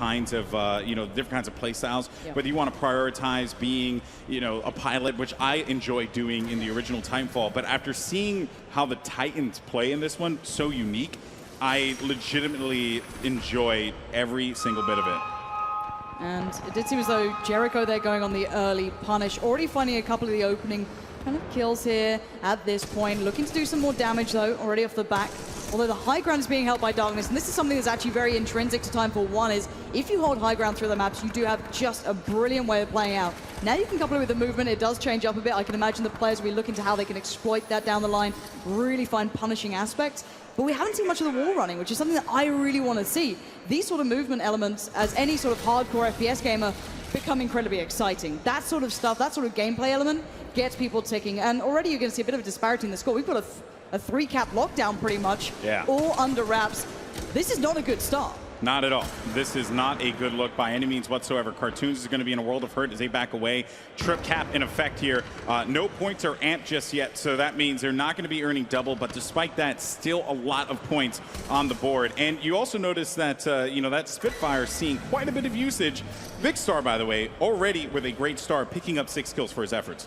kinds of, different kinds of play styles. Whether you want to prioritize being, a pilot, which I enjoy doing in the original Titanfall, but after seeing how the Titans play in this one, so unique, I legitimately enjoy every single bit of it. And it did seem as though Jericho there going on the early punish, already finding a couple of the opening kind of kills here at this point. Looking to do some more damage though, already off the back. Although the high ground is being held by Darkness, and this is something that's actually very intrinsic to Titanfall 1, is if you hold high ground through the maps, you do have just a brilliant way of playing out. Now you can couple it with the movement, it does change up a bit. I can imagine the players will be looking to how they can exploit that down the line, really find punishing aspects. But we haven't seen much of the wall running, which is something that I really want to see. These sort of movement elements, as any sort of hardcore FPS gamer, become incredibly exciting. That sort of stuff, that sort of gameplay element gets people ticking. And already you're going to see a bit of a disparity in the score. We've got a 3-cap lockdown pretty much, all under wraps. This is not a good start. Not at all. This is not a good look by any means whatsoever. Cartoons is going to be in a world of hurt as they back away. Trip cap in effect here. No points are amped just yet, so that means they're not going to be earning double, but despite that, still a lot of points on the board. And you also notice that, that Spitfire seeing quite a bit of usage. Vikkstar, by the way, already with a great start, picking up 6 kills for his efforts.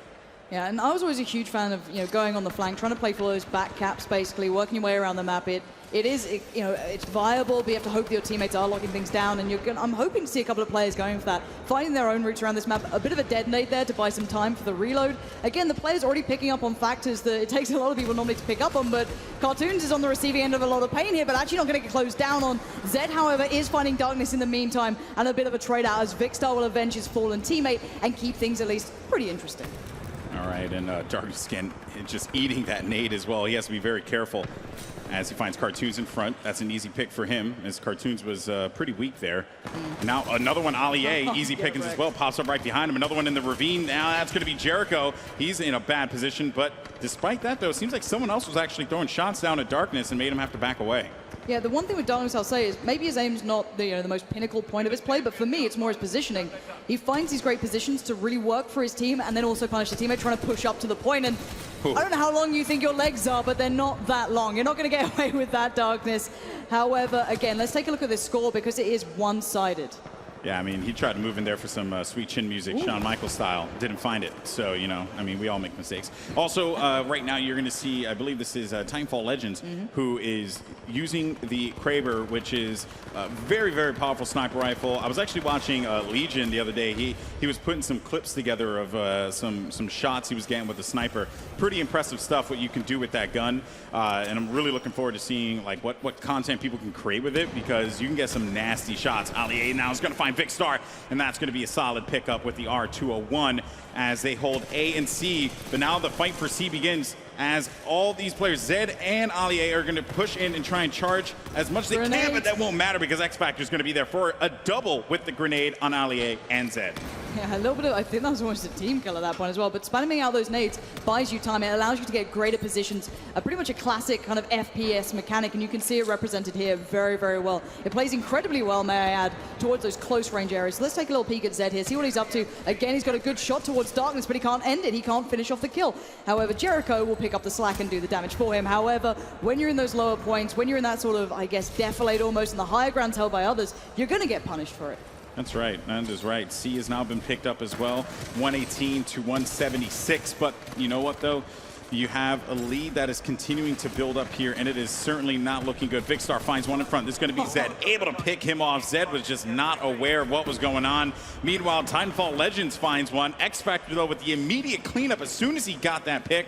Yeah, and I was always a huge fan of going on the flank, trying to play for those back caps, basically working your way around the map. It is, it's viable, but you have to hope that your teammates are locking things down, and I'm hoping to see a couple of players going for that, finding their own routes around this map. A bit of a detonate there to buy some time for the reload. Again, the player's already picking up on factors that it takes a lot of people normally to pick up on, but Cartoons is on the receiving end of a lot of pain here, but actually not going to get closed down on. Zed, however, is finding Darkness in the meantime, and a bit of a trade out as Vikkstar will avenge his fallen teammate and keep things at least pretty interesting. All right, and Darkness again just eating that nade as well. He has to be very careful as he finds Cartoons in front. That's an easy pick for him, as Cartoons was pretty weak there. Now another one, Ali A, easy pickings as well, pops up right behind him. Another one in the ravine. Now that's going to be Jericho. He's in a bad position, but despite that, though, it seems like someone else was actually throwing shots down at Darkness and made him have to back away. Yeah, the one thing with Darkness I'll say is maybe his aim's not the most pinnacle point of his play, but for me it's more his positioning. He finds these great positions to really work for his team and then also punish the teammate trying to push up to the point. And I don't know how long you think your legs are, but they're not that long. You're not going to get away with that, Darkness. However, again, let's take a look at this score because it is one-sided. Yeah, I mean, he tried to move in there for some sweet chin music, Shawn Michaels style. Didn't find it. So, we all make mistakes. Also, right now you're going to see, I believe this is Titanfall Legends, who is using the Kraber, which is a very, very powerful sniper rifle. I was actually watching Legion the other day. He was putting some clips together of some shots he was getting with the sniper. Pretty impressive stuff, what you can do with that gun. And I'm really looking forward to seeing what content people can create with it, because you can get some nasty shots. Ali A now is going to find Vikkstar, and that's going to be a solid pickup with the R201 as they hold A and C. But now the fight for C begins as all these players, Zed and Ali A, are going to push in and try and charge as much as they can, but that won't matter because X Factor is going to be there for a double with the grenade on Ali A and Zed. Yeah, a little bit of, I think that was almost a team kill at that point as well, but spamming out those nades buys you time. It allows you to get greater positions, pretty much a classic kind of FPS mechanic, and you can see it represented here very, very well. It plays incredibly well, may I add, towards those close range areas. So let's take a little peek at Zed here, see what he's up to. Again, he's got a good shot towards Darkness, but he can't end it. He can't finish off the kill. However, Jericho will pick up the slack and do the damage for him. However, when you're in those lower points, when you're in that sort of, I guess, defilade almost, and the higher ground's held by others, you're going to get punished for it. That's right. That is right. C has now been picked up as well. 118 to 176. But you know what, though? You have a lead that is continuing to build up here, and it is certainly not looking good. Vikkstar finds one in front. This is going to be Zed, able to pick him off. Zed was just not aware of what was going on. Meanwhile, Titanfall Legends finds one. X Factor, though, with the immediate cleanup as soon as he got that pick.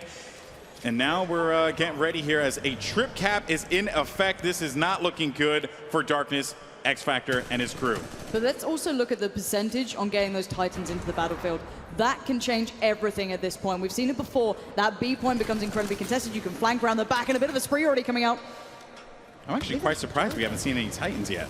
And now we're getting ready here as a trip cap is in effect. This is not looking good for Darkness, X Factor, and his crew. But let's also look at the percentage on getting those Titans into the battlefield. That can change everything at this point. We've seen it before. That B point becomes incredibly contested. You can flank around the back, and a bit of a spree already coming out. I'm actually quite surprised we haven't seen any Titans yet.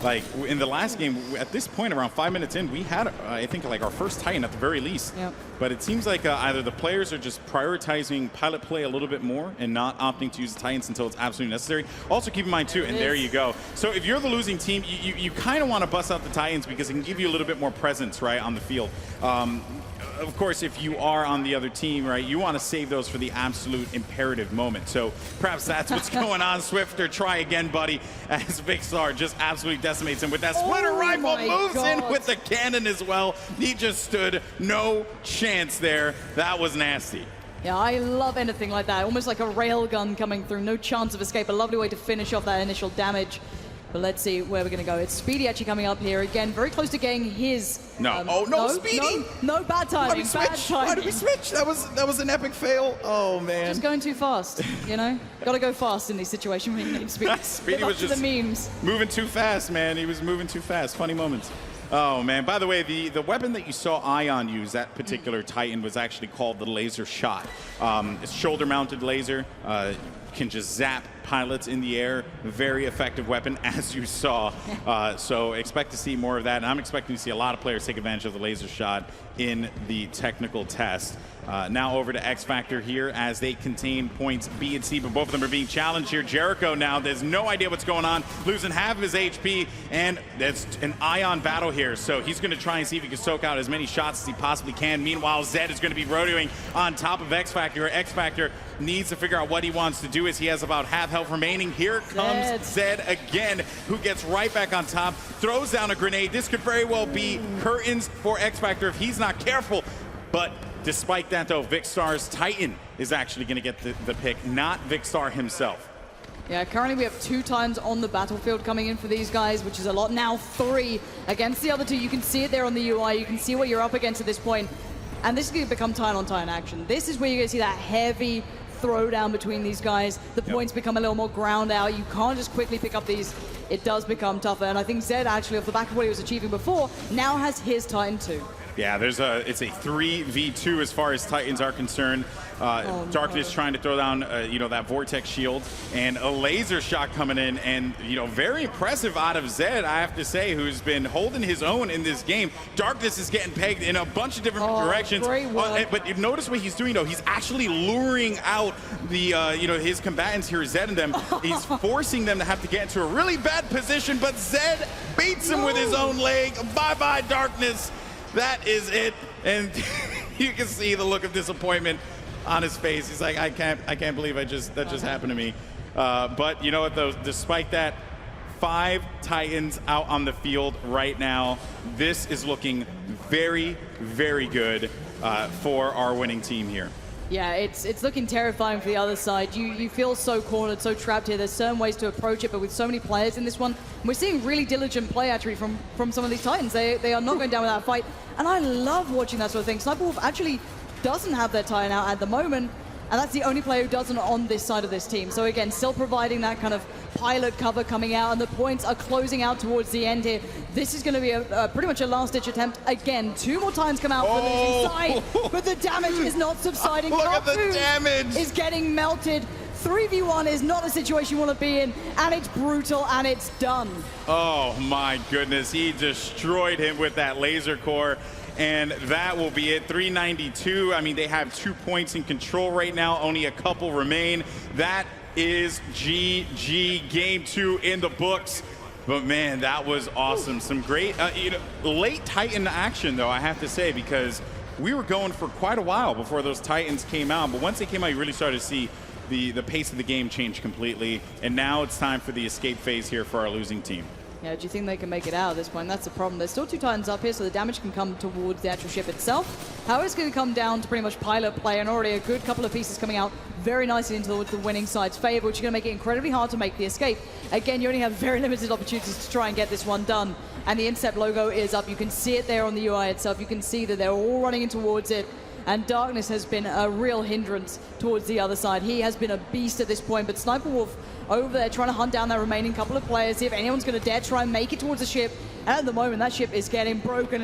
Like, in the last game, at this point, around 5 minutes in, we had, I think, like our first Titan at the very least. Yep. But it seems like either the players are just prioritizing pilot play a little bit more and not opting to use the Titans until it's absolutely necessary. Also, keep in mind, too, and there you go. So if you're the losing team, you kind of want to bust out the Titans because it can give you a little bit more presence, right, on the field. Of course, if you are on the other team, right, you want to save those for the absolute imperative moment. So perhaps that's what's going on. Swifter, try again, buddy, as Vikkstar just absolutely decimates him with that splitter rifle, my moves in God. with the cannon as well. He just stood no chance there. That was nasty. Yeah, I love anything like that. Almost like a railgun coming through. No chance of escape. A lovely way to finish off that initial damage. But let's see where we're going to go. It's Speedy actually coming up here again. Very close to getting his... No. Oh, no, Speedy! No, bad timing. Bad timing. Why did we switch? That was an epic fail. Oh, man. Just going too fast, you know? Got to go fast in these situations when you need Speedy. Speedy was just the memes. moving too fast, man. He was moving too fast. Funny moments. Oh, man. By the way, the weapon that you saw Ion use, that particular Titan, was actually called the laser shot. It's shoulder-mounted laser. Can just zap pilots in the air. Very effective weapon, as you saw. So expect to see more of that. And I'm expecting to see a lot of players take advantage of the laser shot in the technical test. Now over to X Factor here as they contain points B and C, but both of them are being challenged here. Jericho now, there's no idea what's going on, losing half of his HP, and there's an Ion battle here. So he's going to try and see if he can soak out as many shots as he possibly can. Meanwhile, Zed is going to be rodeoing on top of X Factor. X Factor needs to figure out what he wants to do as he has about half health remaining. Here comes Zed again, who gets right back on top, throws down a grenade. This could very well be curtains for X Factor if he's not careful. But despite that, though, Vicstar's Titan is actually going to get the pick, not Vicstar himself. Yeah, currently we have 2 Titans on the battlefield coming in for these guys, which is a lot. Now 3 against the other 2. You can see it there on the UI. You can see what you're up against at this point. And this is going to become Titan-on-Titan action. This is where you're going to see that heavy throwdown between these guys. The points become a little more ground out. You can't just quickly pick up these. It does become tougher. And I think Zed, actually, off the back of what he was achieving before, now has his Titan too. Yeah, it's a 3v2 as far as Titans are concerned. Darkness trying to throw down, that Vortex shield, and a laser shot coming in, and, very impressive out of Zed, I have to say, who's been holding his own in this game. Darkness is getting pegged in a bunch of different directions. But you notice what he's doing, though. He's actually luring out the, his combatants here, Zed and them. He's forcing them to have to get into a really bad position, but Zed beats him with his own leg. Bye-bye, Darkness. That is it, and you can see the look of disappointment on his face. He's like, I can't believe that just happened to me. But you know what, though? Despite that, 5 Titans out on the field right now. This is looking very, very good for our winning team here. Yeah, it's looking terrifying for the other side. You feel so cornered, so trapped here. There's certain ways to approach it, but with so many players in this one, we're seeing really diligent play actually from some of these Titans. They are not going down without a fight, and I love watching that sort of thing. Sniper Wolf actually doesn't have their Titan out at the moment, and that's the only player who doesn't on this side of this team. So again, still providing that kind of pilot cover coming out, and the points are closing out towards the end here. This is going to be pretty much a last-ditch attempt. Again, 2 more Titans come out for the losing side, but the damage is not subsiding. Look at the damage! Is getting melted. 3v1 is not a situation you want to be in, and it's brutal, and it's done. Oh my goodness, he destroyed him with that laser core. And that will be it. 392. I mean, they have 2 points in control right now. Only a couple remain. That is GG. Game 2 in the books. But man, that was awesome. Some great late Titan action, though, I have to say, because we were going for quite a while before those Titans came out. But once they came out, you really started to see the pace of the game change completely. And now it's time for the escape phase here for our losing team. Yeah, do you think they can make it out at this point? That's the problem. There's still 2 Titans up here, so the damage can come towards the actual ship itself. However, it's going to come down to pretty much pilot play, and already a good couple of pieces coming out very nicely into the winning side's favor, which is going to make it incredibly hard to make the escape. Again, you only have very limited opportunities to try and get this one done. And the Intercept logo is up. You can see it there on the UI itself. You can see that they're all running in towards it. And Darkness has been a real hindrance towards the other side. He has been a beast at this point, but Sniper Wolf over there trying to hunt down that remaining couple of players, see if anyone's going to dare try and make it towards the ship. And at the moment, that ship is getting broken.